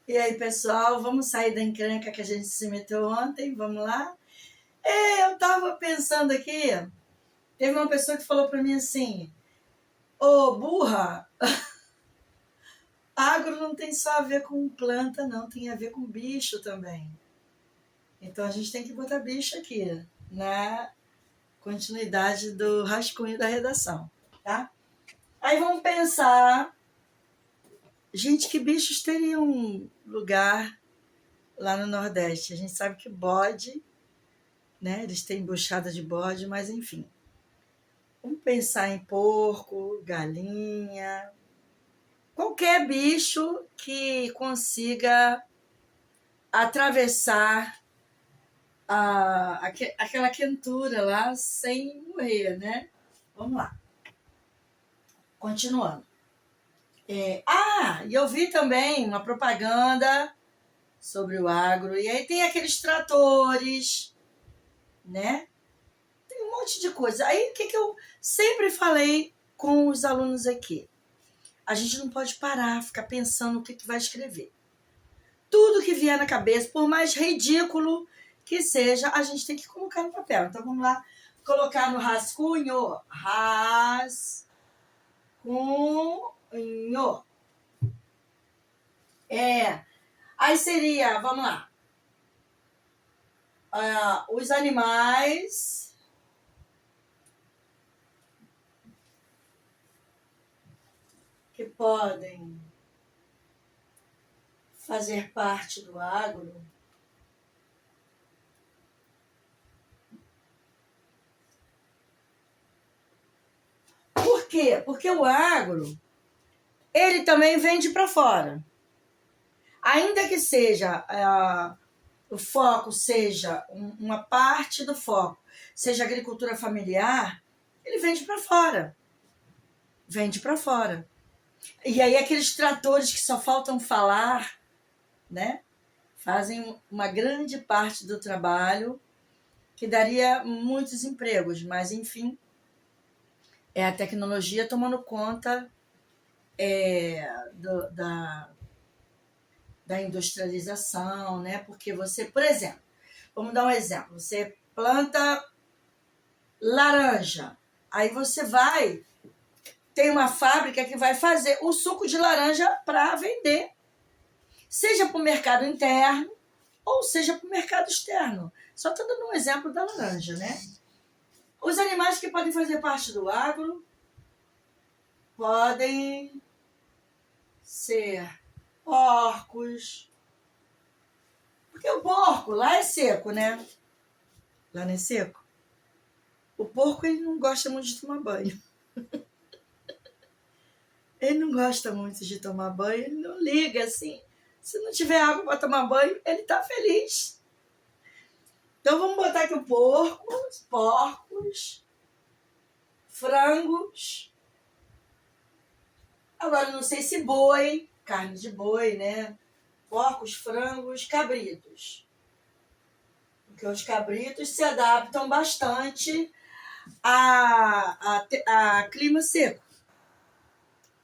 E aí, pessoal, vamos sair da encrenca que a gente se meteu ontem? Vamos lá? Eu tava pensando aqui, teve uma pessoa que falou pra mim assim: Ô, burra, agro não tem só a ver com planta, não, tem a ver com bicho também. Então a gente tem que botar bicho aqui, na continuidade do rascunho da redação, tá? Aí vamos pensar, gente, que bichos teriam lugar lá no Nordeste? A gente sabe que bode, né? Eles têm buchada de bode, mas enfim. Vamos pensar em porco, galinha, qualquer bicho que consiga atravessar aquela quentura lá sem morrer, né? Vamos lá. Continuando. E eu vi também uma propaganda sobre o agro, e aí tem aqueles tratores, né? Tem um monte de coisa. Aí o que eu sempre falei com os alunos aqui? A gente não pode parar, ficar pensando o que vai escrever. Tudo que vier na cabeça, por mais ridículo que seja, a gente tem que colocar no papel. Então vamos lá, colocar no rascunho. Rascunho. Aí seria, vamos lá, os animais que podem fazer parte do agro. Por quê? Porque o agro, ele também vende para fora. Ainda que seja, o foco seja, uma parte do foco, seja agricultura familiar, ele vende para fora. Vende para fora. E aí aqueles tratores que só faltam falar, né? Fazem uma grande parte do trabalho que daria muitos empregos, mas enfim, é a tecnologia tomando conta da industrialização, né? Porque você, por exemplo, vamos dar um exemplo, você planta laranja, aí você tem uma fábrica que vai fazer o suco de laranja para vender, seja para o mercado interno ou seja para o mercado externo. Só estou dando um exemplo da laranja, né? Os animais que podem fazer parte do agro podem ser porcos, porque o porco lá é seco, né? Lá não é seco. O porco, ele não gosta muito de tomar banho. Ele não gosta muito de tomar banho, ele não liga assim. Se não tiver água para tomar banho, ele tá feliz. Então vamos botar aqui o porcos, frangos. Agora não sei se boi, carne de boi, né? Porcos, frangos, cabritos. Porque os cabritos se adaptam bastante a clima seco,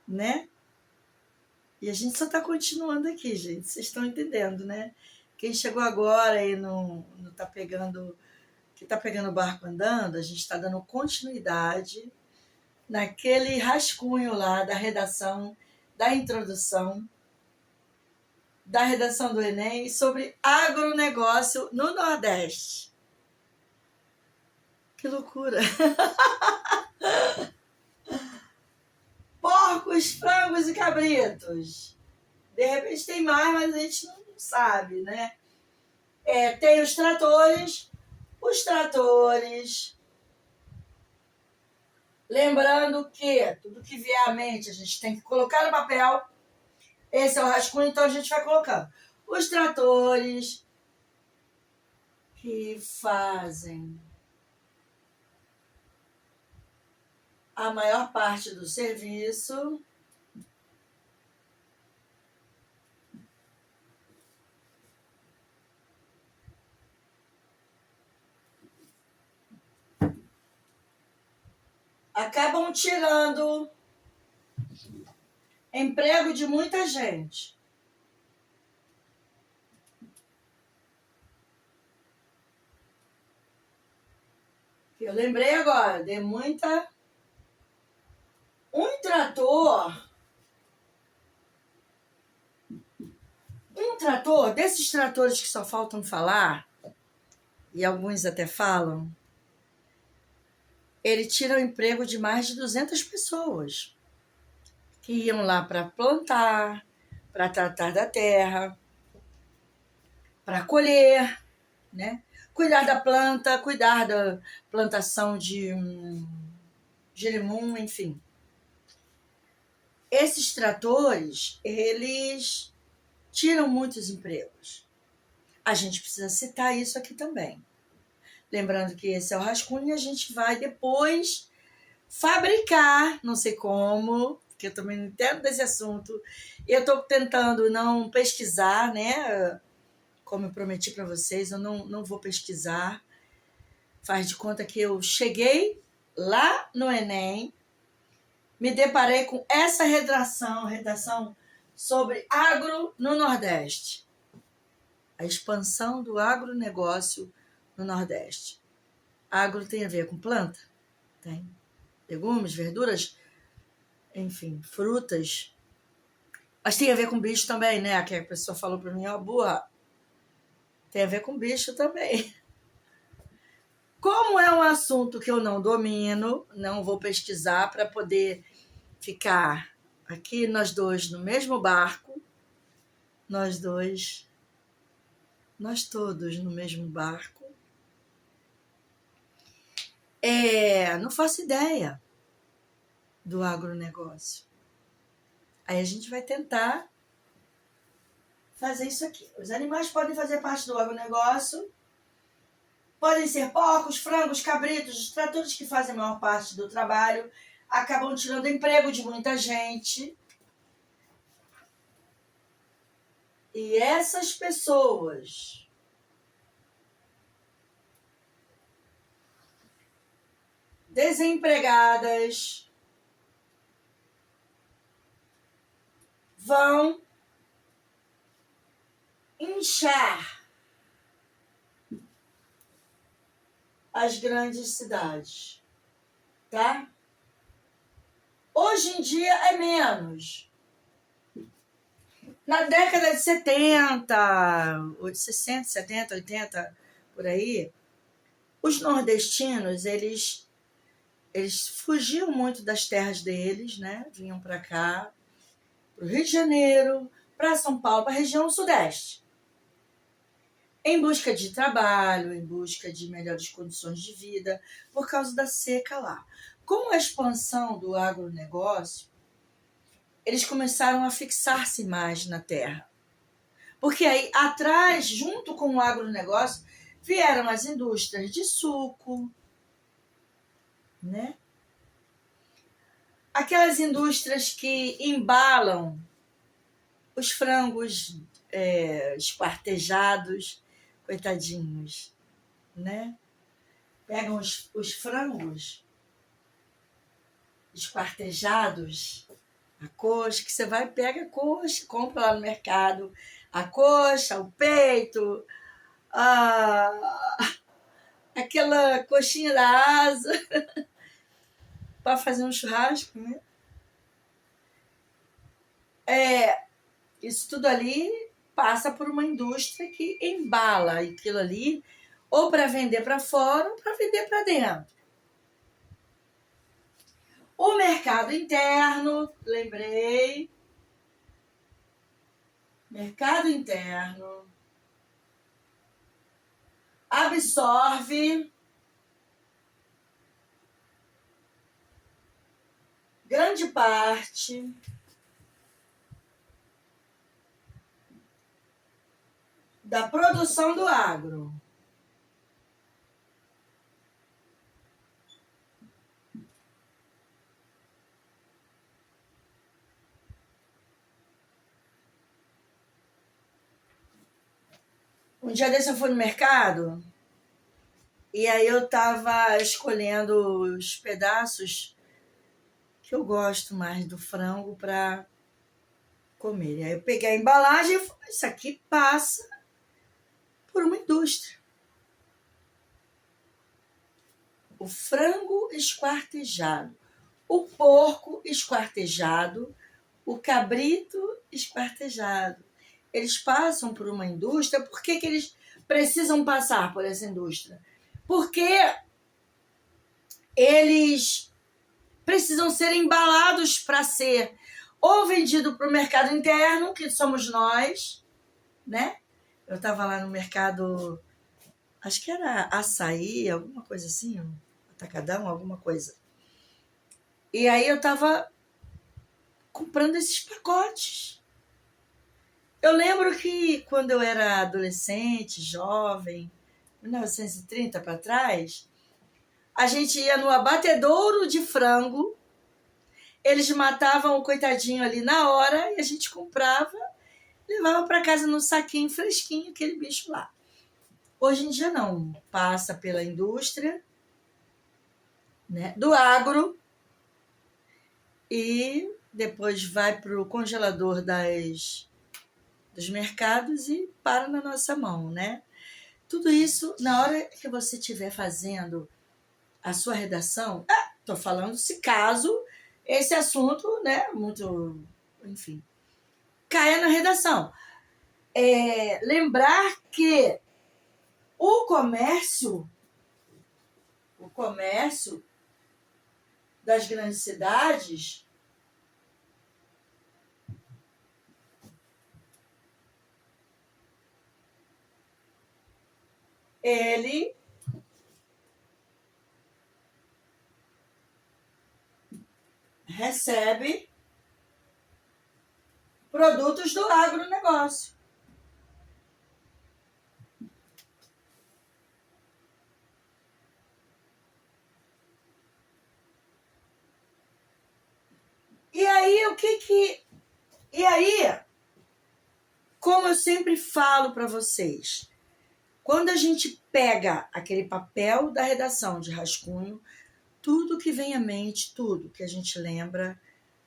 né? E a gente só está continuando aqui, gente. Vocês estão entendendo, né? Quem chegou agora e não está pegando, que está pegando o barco andando, a gente está dando continuidade naquele rascunho lá da redação, da introdução, da redação do Enem sobre agronegócio no Nordeste. Que loucura! Porcos, frangos e cabritos. De repente tem mais, mas a gente não sabe, né? Tem os tratores. Os tratores. Lembrando que tudo que vier à mente a gente tem que colocar no papel. Esse é o rascunho, então a gente vai colocando. Os tratores que fazem a maior parte do serviço. Acabam tirando emprego de muita gente. Eu lembrei agora, de muita... Um trator, desses tratores que só faltam falar, e alguns até falam, ele tira o emprego de mais de 200 pessoas que iam lá para plantar, para tratar da terra, para colher, né? Cuidar da planta, cuidar da plantação de jerimum, enfim. Esses tratores, eles tiram muitos empregos. A gente precisa citar isso aqui também. Lembrando que esse é o rascunho e a gente vai depois fabricar, não sei como, porque eu também não entendo desse assunto. Eu estou tentando não pesquisar, né? Como eu prometi para vocês, eu não vou pesquisar. Faz de conta que eu cheguei lá no Enem, me deparei com essa redação sobre agro no Nordeste. A expansão do agronegócio no Nordeste. Agro tem a ver com planta? Tem. Legumes, verduras, enfim, frutas. Mas tem a ver com bicho também, né? Que a pessoa falou para mim, ó, burra. Tem a ver com bicho também. Como é um assunto que eu não domino, não vou pesquisar para poder ficar aqui nós dois no mesmo barco, nós todos no mesmo barco. Não faço ideia do agronegócio. Aí a gente vai tentar fazer isso aqui. Os animais podem fazer parte do agronegócio, podem ser porcos, frangos, cabritos, os tratores que fazem a maior parte do trabalho, acabam tirando emprego de muita gente. E essas pessoas desempregadas vão inchar as grandes cidades, tá? Hoje em dia é menos. Na década de 70, 60, 70, 80, por aí, os nordestinos, eles fugiam muito das terras deles, né? Vinham para cá, para o Rio de Janeiro, para São Paulo, para a região sudeste, em busca de trabalho, em busca de melhores condições de vida, por causa da seca lá. Com a expansão do agronegócio, eles começaram a fixar-se mais na terra. Porque aí, atrás, junto com o agronegócio, vieram as indústrias de suco, né? Aquelas indústrias que embalam os frangos esquartejados, coitadinhos, né? Pegam os frangos esquartejados, a coxa, que você vai, pega a coxa, compra lá no mercado, a coxa, o peito, aquela coxinha da asa, para fazer um churrasco, né? Isso tudo ali passa por uma indústria que embala aquilo ali, ou para vender para fora, ou para vender para dentro. O mercado interno, lembrei, mercado interno absorve grande parte da produção do agro. Um dia desse eu fui no mercado e aí eu estava escolhendo os pedaços que eu gosto mais do frango para comer. E aí eu peguei a embalagem e falei, isso aqui passa por uma indústria. o frango esquartejado, o porco esquartejado, o cabrito esquartejado. Eles passam por uma indústria. Por que eles precisam passar por essa indústria? Porque eles precisam ser embalados para ser ou vendido para o mercado interno, que somos nós, né? Eu estava lá no mercado, acho que era açaí, alguma coisa assim, atacadão, alguma coisa. E aí eu estava comprando esses pacotes. Eu lembro que quando eu era adolescente, jovem, 1930 para trás, a gente ia no abatedouro de frango, eles matavam o coitadinho ali na hora e a gente comprava, levava para casa no saquinho fresquinho, aquele bicho lá. Hoje em dia não, passa pela indústria, né, do agro e depois vai para o congelador dos mercados e para na nossa mão, né? Tudo isso, na hora que você estiver fazendo a sua redação, estou falando se caso esse assunto, né, muito, enfim, caia na redação. Lembrar que o comércio das grandes cidades, ele recebe produtos do agronegócio. E aí, E aí, como eu sempre falo para vocês, quando a gente pega aquele papel da redação de rascunho, tudo que vem à mente, tudo que a gente lembra,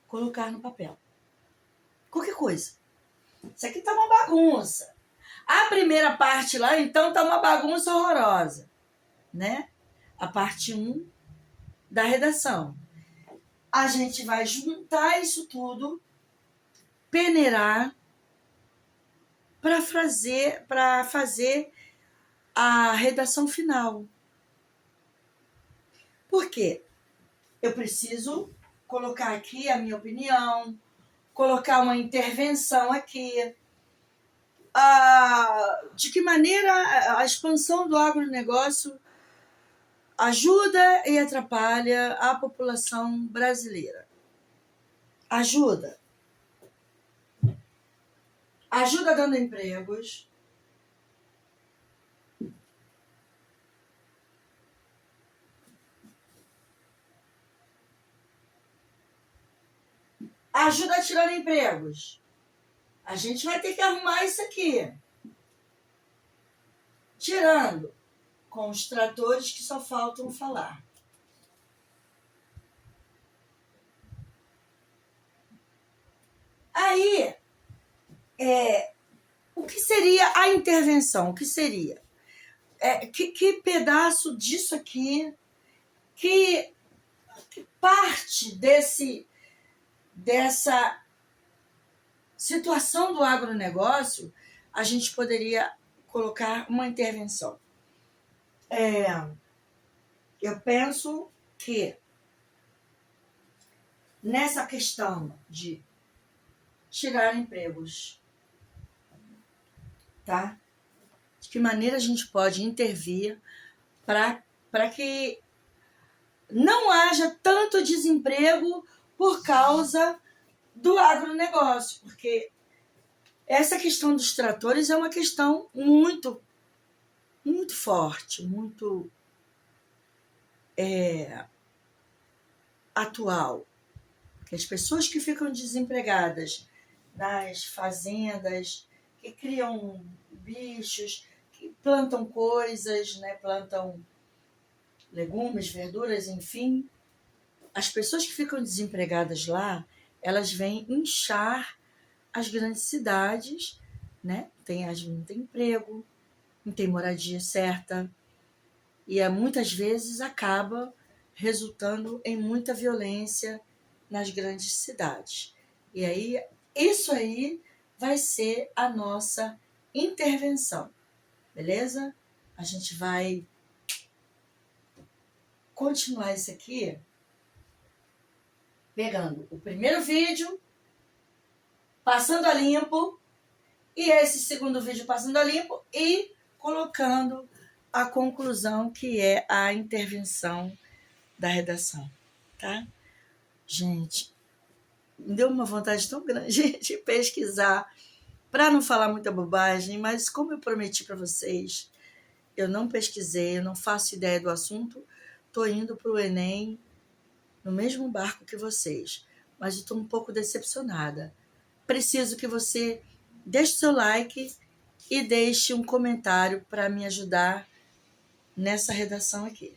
colocar no papel. Qualquer coisa. Isso aqui tá uma bagunça. A primeira parte lá, então, tá uma bagunça horrorosa, né? A parte 1 da redação. A gente vai juntar isso tudo, peneirar, para fazer a redação final. Por quê? Eu preciso colocar aqui a minha opinião, colocar uma intervenção aqui. De que maneira a expansão do agronegócio ajuda e atrapalha a população brasileira? Ajuda. Ajuda dando empregos. Ajuda tirando empregos. A gente vai ter que arrumar isso aqui. Tirando com os tratores que só faltam falar. Aí, o que seria a intervenção? O que seria? Que pedaço disso aqui, que parte dessa situação do agronegócio a gente poderia colocar uma intervenção? Eu penso que nessa questão de tirar empregos, tá? De que maneira a gente pode intervir para que não haja tanto desemprego por causa do agronegócio, porque essa questão dos tratores é uma questão muito, muito forte, muito atual. Porque as pessoas que ficam desempregadas nas fazendas, que criam bichos, que plantam coisas, né? Plantam legumes, verduras, enfim. As pessoas que ficam desempregadas lá, elas vêm inchar as grandes cidades, né? Não tem emprego, não tem moradia certa, E muitas vezes acaba resultando em muita violência nas grandes cidades. E aí, isso aí vai ser a nossa intervenção, beleza? A gente vai continuar isso aqui pegando o primeiro vídeo, passando a limpo, e esse segundo vídeo passando a limpo e colocando a conclusão, que é a intervenção da redação, tá? Gente, me deu uma vontade tão grande de pesquisar para não falar muita bobagem, mas como eu prometi para vocês, eu não pesquisei, eu não faço ideia do assunto, tô indo para o Enem no mesmo barco que vocês, mas estou um pouco decepcionada. Preciso que você deixe seu like e deixe um comentário para me ajudar nessa redação aqui.